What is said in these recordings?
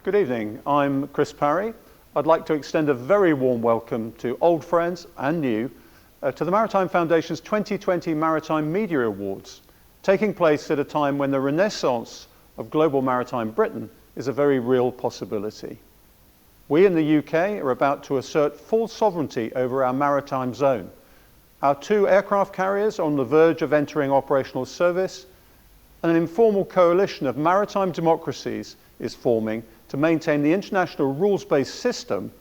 Good evening, I'm Chris Parry. I'd like to extend a very warm welcome to old friends and new to the Maritime Foundation's 2020 Maritime Media Awards, taking place at a time when the renaissance of global maritime Britain is a very real possibility. We in the UK are about to assert full sovereignty over our maritime zone. Our 2 aircraft carriers are on the verge of entering operational service, and an informal coalition of maritime democracies is forming to maintain the international rules-based system,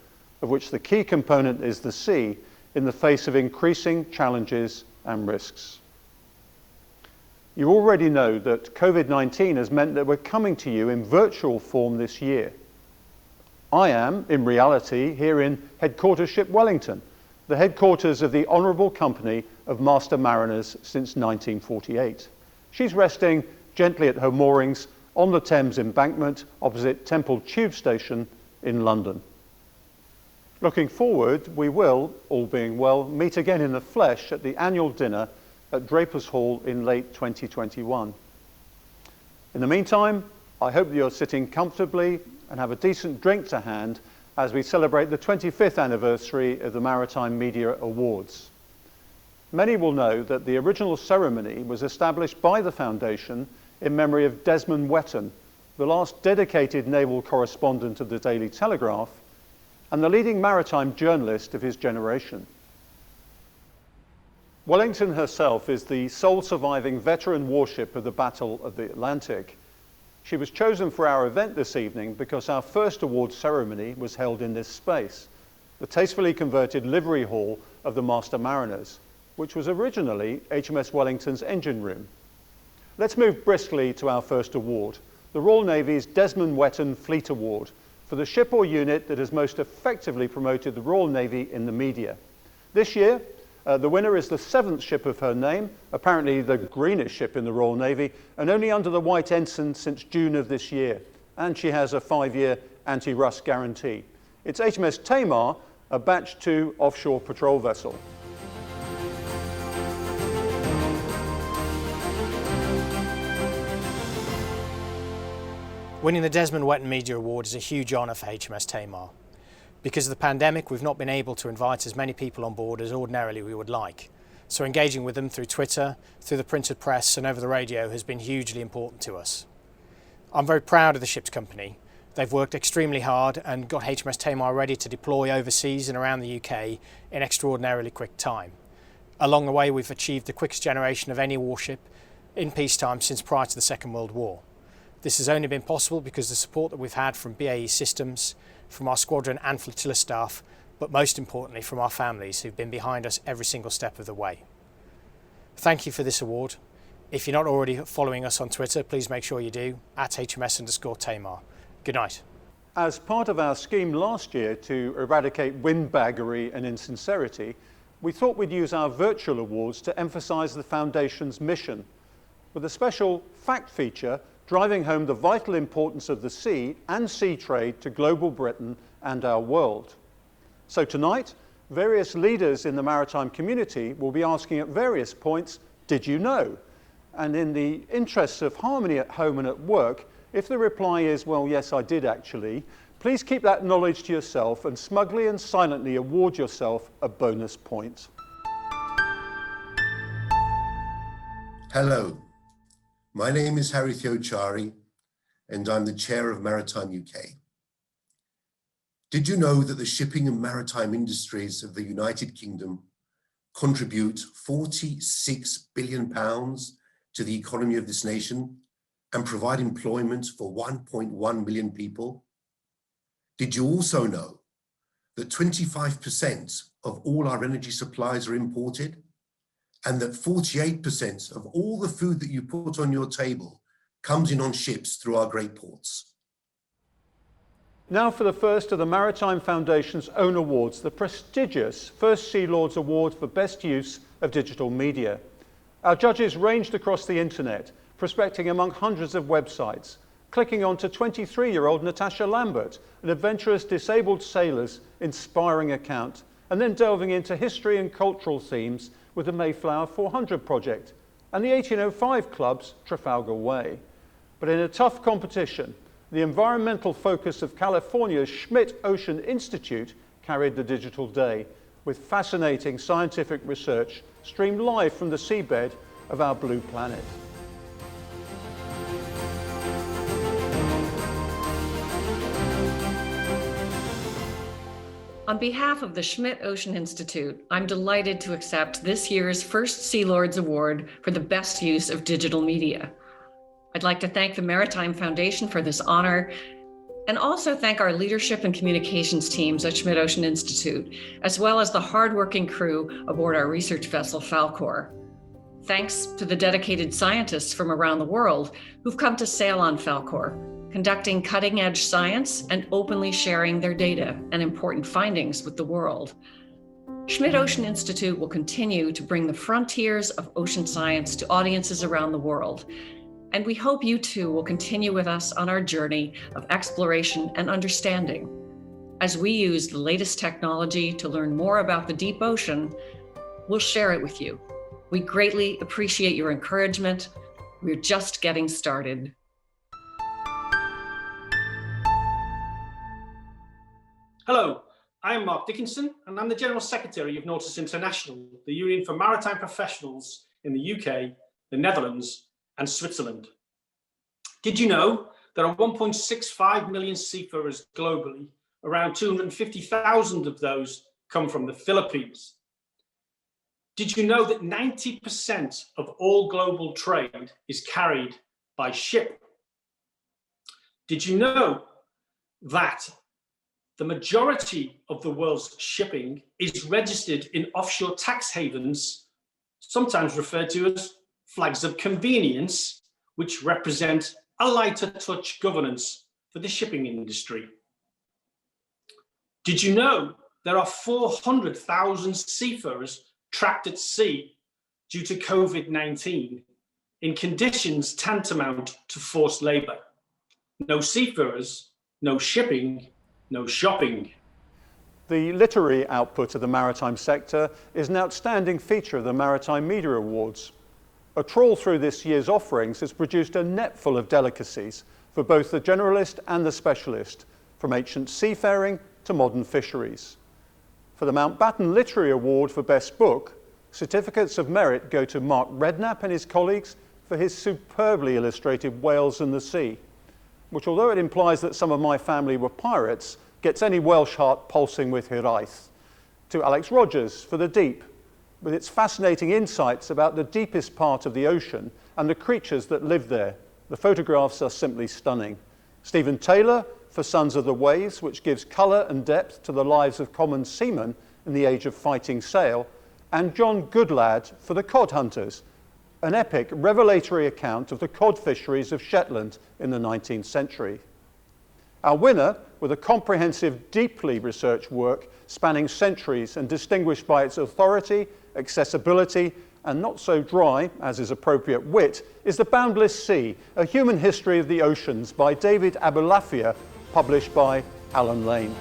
of which the key component is the sea, in the face of increasing challenges and risks. You already know that COVID-19 has meant that we're coming to you in virtual form this year. I am, in reality, here in Headquarters Ship Wellington, the headquarters of the Honourable Company of Master Mariners since 1948. She's resting gently at her moorings on the Thames embankment opposite Temple Tube Station in London. Looking forward, we will, all being well, meet again in the flesh at the annual dinner at Drapers Hall in late 2021. In the meantime, I hope that you're sitting comfortably and have a decent drink to hand as we celebrate the 25th anniversary of the Maritime Media Awards. Many will know that the original ceremony was established by the Foundation in memory of Desmond Wetton, the last dedicated naval correspondent of the Daily Telegraph and the leading maritime journalist of his generation. Wellington herself is the sole surviving veteran warship of the Battle of the Atlantic. She was chosen for our event this evening because our first award ceremony was held in this space, the tastefully converted livery hall of the Master Mariners, which was originally HMS Wellington's engine room. Let's move briskly to our first award, the Royal Navy's Desmond Wetton Fleet Award, for the ship or unit that has most effectively promoted the Royal Navy in the media. This year, the winner is the 7th ship of her name, apparently the greenest ship in the Royal Navy, and only under the White Ensign since June of this year. And she has a 5-year anti-rust guarantee. It's HMS Tamar, a Batch 2 offshore patrol vessel. Winning the Desmond Wetton Media Award is a huge honour for HMS Tamar. Because of the pandemic, we've not been able to invite as many people on board as ordinarily we would like. So engaging with them through Twitter, through the printed press and over the radio has been hugely important to us. I'm very proud of the ship's company. They've worked extremely hard and got HMS Tamar ready to deploy overseas and around the UK in extraordinarily quick time. Along the way, we've achieved the quickest generation of any warship in peacetime since prior to the Second World War. This has only been possible because of the support that we've had from BAE Systems, from our squadron and flotilla staff, but most importantly from our families who've been behind us every single step of the way. Thank you for this award. If you're not already following us on Twitter, please make sure you do, at HMS_Tamar. Good night. As part of our scheme last year to eradicate windbaggery and insincerity, we thought we'd use our virtual awards to emphasise the Foundation's mission, with a special fact feature driving home the vital importance of the sea and sea trade to global Britain and our world. So tonight, various leaders in the maritime community will be asking at various points, did you know? And in the interests of harmony at home and at work, if the reply is, well, yes, I did actually, please keep that knowledge to yourself and smugly and silently award yourself a bonus point. Hello. My name is Harry Theochari, and I'm the chair of Maritime UK. Did you know that the shipping and maritime industries of the United Kingdom contribute £46 billion to the economy of this nation and provide employment for 1.1 million people? Did you also know that 25% of all our energy supplies are imported, and that 48% of all the food that you put on your table comes in on ships through our great ports? Now for the first of the Maritime Foundation's own awards, the prestigious First Sea Lords Award for Best Use of Digital Media. Our judges ranged across the internet, prospecting among hundreds of websites, clicking on to 23-year-old Natasha Lambert, an adventurous disabled sailor's inspiring account, and then delving into history and cultural themes with the Mayflower 400 project and the 1805 Club's Trafalgar Way. But in a tough competition, the environmental focus of California's Schmidt Ocean Institute carried the digital day, with fascinating scientific research streamed live from the seabed of our blue planet. On behalf of the Schmidt Ocean Institute, I'm delighted to accept this year's first Sea Lords Award for the best use of digital media. I'd like to thank the Maritime Foundation for this honor, and also thank our leadership and communications teams at Schmidt Ocean Institute, as well as the hardworking crew aboard our research vessel Falkor. Thanks to the dedicated scientists from around the world who've come to sail on Falkor, conducting cutting-edge science and openly sharing their data and important findings with the world. Schmidt Ocean Institute will continue to bring the frontiers of ocean science to audiences around the world. And we hope you too will continue with us on our journey of exploration and understanding. As we use the latest technology to learn more about the deep ocean, we'll share it with you. We greatly appreciate your encouragement. We're just getting started. Hello, I am Mark Dickinson, and I'm the General Secretary of Nautilus International, the Union for Maritime Professionals in the UK, the Netherlands, and Switzerland. Did you know there are 1.65 million seafarers globally? Around 250,000 of those come from the Philippines. Did you know that 90% of all global trade is carried by ship? Did you know that the majority of the world's shipping is registered in offshore tax havens, sometimes referred to as flags of convenience, which represent a lighter touch governance for the shipping industry? Did you know there are 400,000 seafarers trapped at sea due to COVID-19 in conditions tantamount to forced labor? No seafarers, no shipping, no shopping. The literary output of the maritime sector is an outstanding feature of the Maritime Media Awards. A trawl through this year's offerings has produced a net full of delicacies for both the generalist and the specialist, from ancient seafaring to modern fisheries. For the Mountbatten Literary Award for Best Book, certificates of merit go to Mark Redknapp and his colleagues for his superbly illustrated Whales and the Sea, which, although it implies that some of my family were pirates, gets any Welsh heart pulsing with hiraeth. To Alex Rogers for The Deep, with its fascinating insights about the deepest part of the ocean and the creatures that live there. The photographs are simply stunning. Stephen Taylor for Sons of the Waves, which gives colour and depth to the lives of common seamen in the age of fighting sail. And John Goodlad for The Cod Hunters, an epic revelatory account of the cod fisheries of Shetland in the 19th century. Our winner, with a comprehensive, deeply researched work spanning centuries and distinguished by its authority, accessibility, and not so dry, as is appropriate, wit, is The Boundless Sea, A Human History of the Oceans by David Abulafia, published by Alan Lane.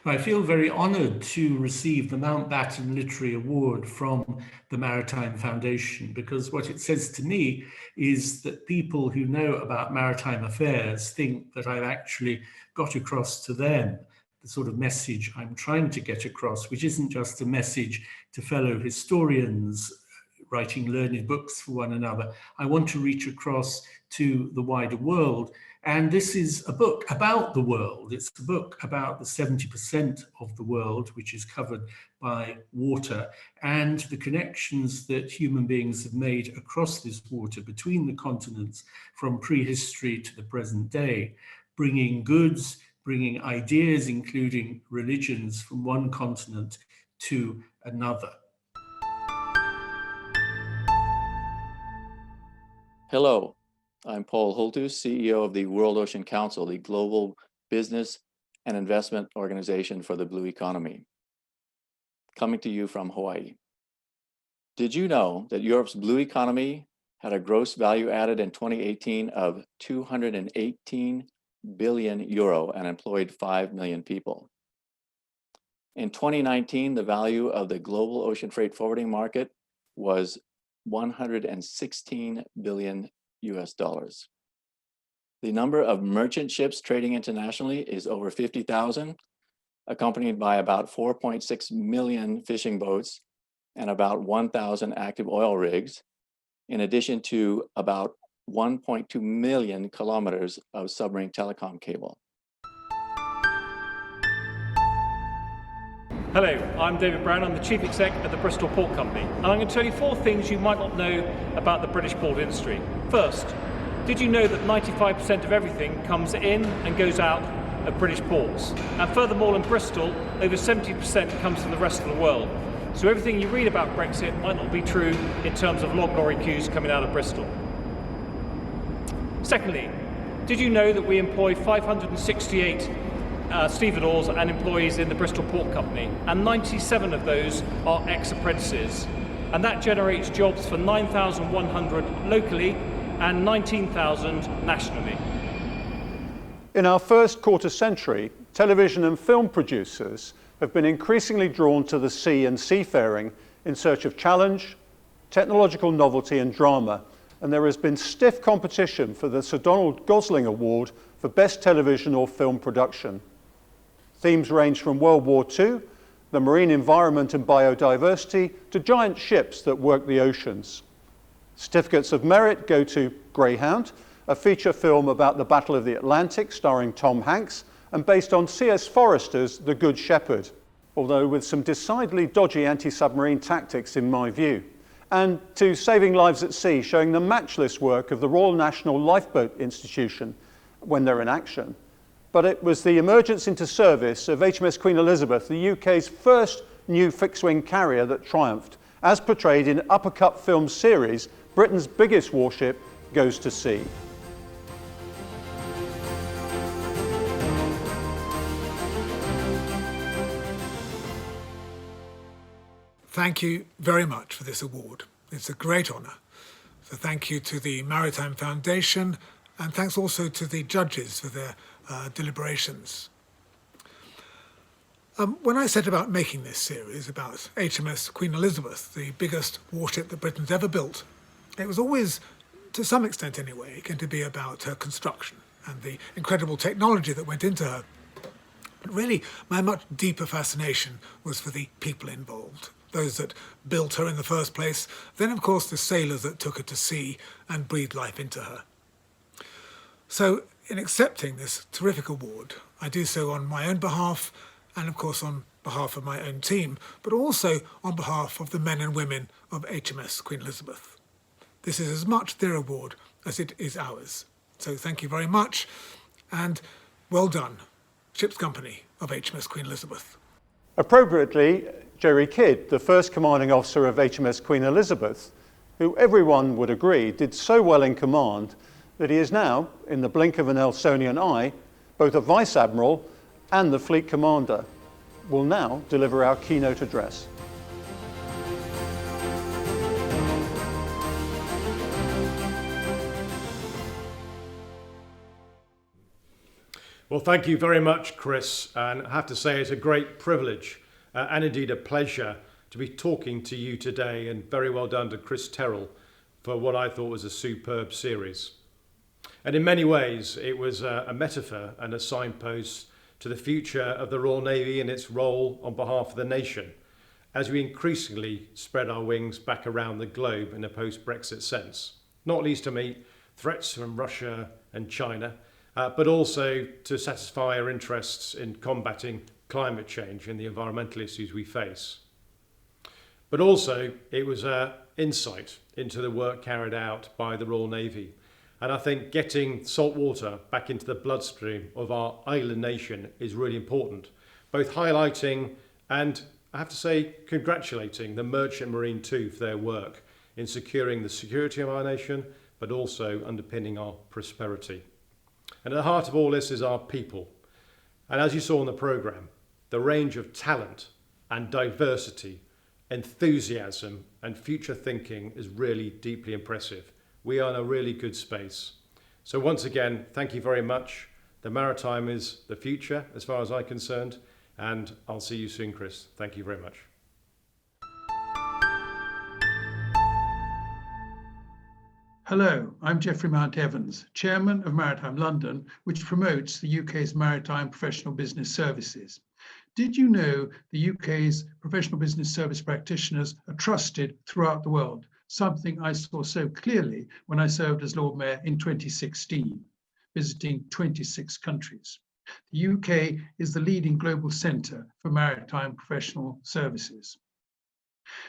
I feel very honoured to receive the Mountbatten Literary Award from the Maritime Foundation, because what it says to me is that people who know about maritime affairs think that I've actually got across to them the sort of message I'm trying to get across, which isn't just a message to fellow historians writing learned books for one another. I want to reach across to the wider world. And this is a book about the world. It's a book about the 70% of the world, which is covered by water, and the connections that human beings have made across this water between the continents from prehistory to the present day, bringing goods, bringing ideas, including religions, from one continent to another. Hello, I'm Paul Hultus, CEO of the World Ocean Council, the global business and investment organization for the blue economy, coming to you from Hawaii. Did you know that Europe's blue economy had a gross value added in 2018 of 218 billion euro and employed 5 million people? In 2019, the value of the global ocean freight forwarding market was 116 billion US dollars. The number of merchant ships trading internationally is over 50,000, accompanied by about 4.6 million fishing boats and about 1,000 active oil rigs, in addition to about 1.2 million kilometers of submarine telecom cable. Hello, I'm David Brown. I'm the Chief Exec at the Bristol Port Company, and I'm going to tell you 4 things you might not know about the British port industry. First, did you know that 95% of everything comes in and goes out of British ports? And furthermore, in Bristol, over 70% comes from the rest of the world. So everything you read about Brexit might not be true in terms of log lorry queues coming out of Bristol. Secondly, did you know that we employ 568 stevedores and employees in the Bristol Port Company, and 97 of those are ex-apprentices, and that generates jobs for 9,100 locally and 19,000 nationally. In our first quarter century, television and film producers have been increasingly drawn to the sea and seafaring in search of challenge, technological novelty and drama, and there has been stiff competition for the Sir Donald Gosling Award for Best Television or Film Production. Themes range from World War II, the marine environment and biodiversity, to giant ships that work the oceans. Certificates of merit go to Greyhound, a feature film about the Battle of the Atlantic starring Tom Hanks and based on C.S. Forester's The Good Shepherd, although with some decidedly dodgy anti-submarine tactics in my view. And to Saving Lives at Sea, showing the matchless work of the Royal National Lifeboat Institution when they're in action. But it was the emergence into service of HMS Queen Elizabeth, the UK's first new fixed-wing carrier, that triumphed, as portrayed in Upper Cup film series, Britain's biggest warship goes to sea. Thank you very much for this award. It's a great honour. So thank you to the Maritime Foundation, and thanks also to the judges for their deliberations. When I set about making this series about HMS Queen Elizabeth, the biggest warship that Britain's ever built, it was always, to some extent anyway, going to be about her construction and the incredible technology that went into her. But really, my much deeper fascination was for the people involved, those that built her in the first place, then of course the sailors that took her to sea and breathed life into her. So in accepting this terrific award, I do so on my own behalf and of course on behalf of my own team, but also on behalf of the men and women of HMS Queen Elizabeth. This is as much their award as it is ours. So thank you very much and well done, Ship's Company of HMS Queen Elizabeth. Appropriately, Jerry Kidd, the first commanding officer of HMS Queen Elizabeth, who everyone would agree did so well in command that he is now, in the blink of an Elsonian eye, both a Vice Admiral and the Fleet Commander, will now deliver our keynote address. Well, thank you very much, Chris, and I have to say it's a great privilege and indeed a pleasure to be talking to you today, and very well done to Chris Terrell for what I thought was a superb series. And in many ways, it was a metaphor and a signpost to the future of the Royal Navy and its role on behalf of the nation, as we increasingly spread our wings back around the globe in a post-Brexit sense, not least to meet threats from Russia and China, but also to satisfy our interests in combating climate change and the environmental issues we face. But also, it was an insight into the work carried out by the Royal Navy. And I think getting salt water back into the bloodstream of our island nation is really important, both highlighting and, I have to say, congratulating the Merchant Marine too for their work in securing the security of our nation, but also underpinning our prosperity. And at the heart of all this is our people. And as you saw in the programme, the range of talent and diversity, enthusiasm and future thinking is really deeply impressive. We are in a really good space. So once again, thank you very much. The maritime is the future as far as I'm concerned, and I'll see you soon, Chris. Thank you very much. Hello, I'm Geoffrey Mount-Evans, Chairman of Maritime London, which promotes the UK's maritime professional business services. Did you know the UK's professional business service practitioners are trusted throughout the world? Something I saw so clearly when I served as Lord Mayor in 2016, visiting 26 countries. The UK is the leading global centre for maritime professional services.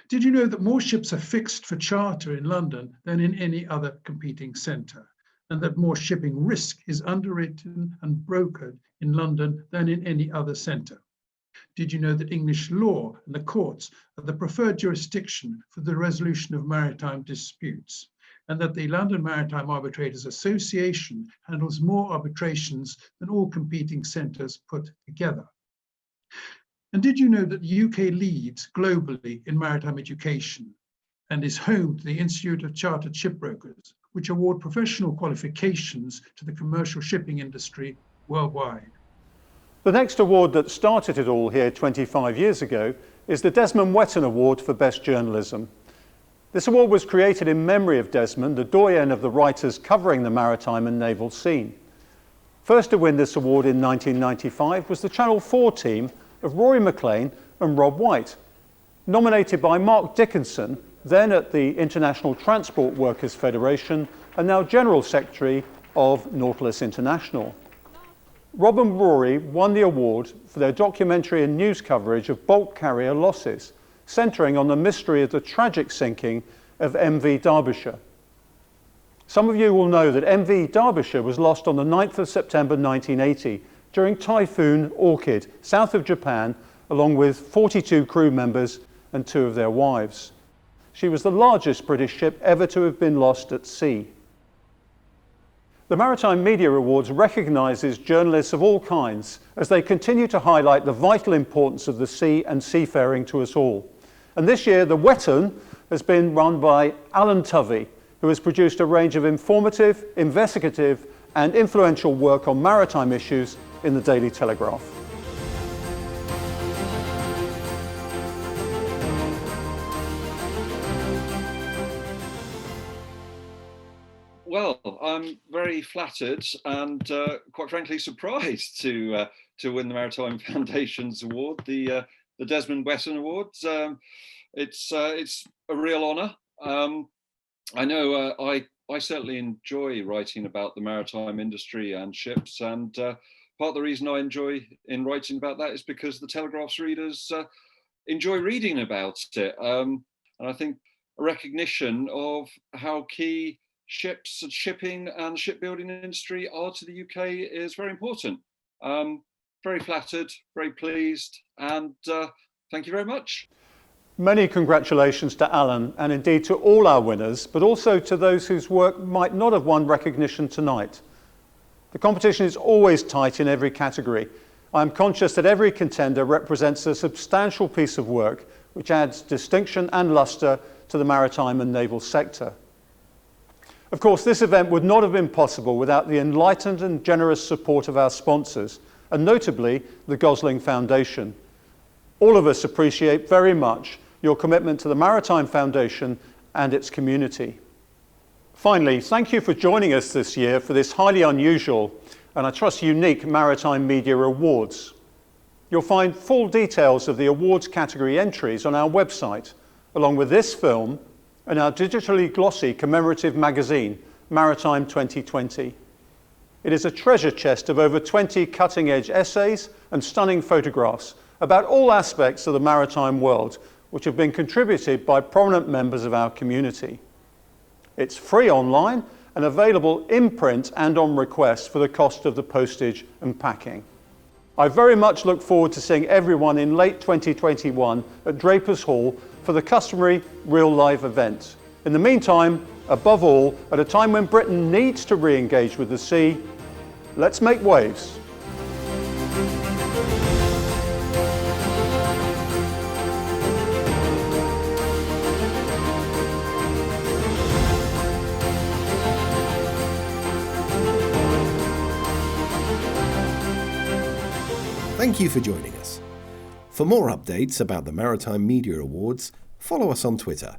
Did you know that more ships are fixed for charter in London than in any other competing centre, and that more shipping risk is underwritten and brokered in London than in any other centre? Did you know that English law and the courts are the preferred jurisdiction for the resolution of maritime disputes, and that the London Maritime Arbitrators Association handles more arbitrations than all competing centres put together? And did you know that the UK leads globally in maritime education and is home to the Institute of Chartered Shipbrokers, which award professional qualifications to the commercial shipping industry worldwide? The next award that started it all here 25 years ago is the Desmond Whetton Award for Best Journalism. This award was created in memory of Desmond, the doyen of the writers covering the maritime and naval scene. First to win this award in 1995 was the Channel 4 team of Rory McLean and Rob White, nominated by Mark Dickinson, then at the International Transport Workers Federation and now General Secretary of Nautilus International. Rob and Rory won the award for their documentary and news coverage of bulk carrier losses, centering on the mystery of the tragic sinking of MV Derbyshire. Some of you will know that MV Derbyshire was lost on the 9th of September 1980 during Typhoon Orchid, south of Japan, along with 42 crew members and 2 of their wives. She was the largest British ship ever to have been lost at sea. The Maritime Media Awards recognises journalists of all kinds as they continue to highlight the vital importance of the sea and seafaring to us all. And this year, the Whetton has been run by Alan Tovey, who has produced a range of informative, investigative and influential work on maritime issues in the Daily Telegraph. Well, I'm very flattered and quite frankly surprised to win the Maritime Foundation's award, the Desmond Whetton Awards. It's a real honour. I know I certainly enjoy writing about the maritime industry and ships, and part of the reason I enjoy in writing about that is because the Telegraph's readers enjoy reading about it, and I think a recognition of how key ships and shipping and the shipbuilding industry are to the UK is very important. Very flattered, very pleased, and thank you very much. Many congratulations to Alan and indeed to all our winners, but also to those whose work might not have won recognition tonight. The competition is always tight in every category. I'm conscious that every contender represents a substantial piece of work which adds distinction and lustre to the maritime and naval sector. Of course, this event would not have been possible without the enlightened and generous support of our sponsors, and notably the Gosling Foundation. All of us appreciate very much your commitment to the Maritime Foundation and its community. Finally, thank you for joining us this year for this highly unusual and I trust unique Maritime Media Awards. You'll find full details of the awards category entries on our website, along with this film and our digitally glossy commemorative magazine, Maritime 2020. It is a treasure chest of over 20 cutting-edge essays and stunning photographs about all aspects of the maritime world, which have been contributed by prominent members of our community. It's free online and available in print and on request for the cost of the postage and packing. I very much look forward to seeing everyone in late 2021 at Drapers Hall for the customary real live event. In the meantime, above all, at a time when Britain needs to re-engage with the sea, let's make waves. Thank you for joining us. For more updates about the Maritime Media Awards, follow us on Twitter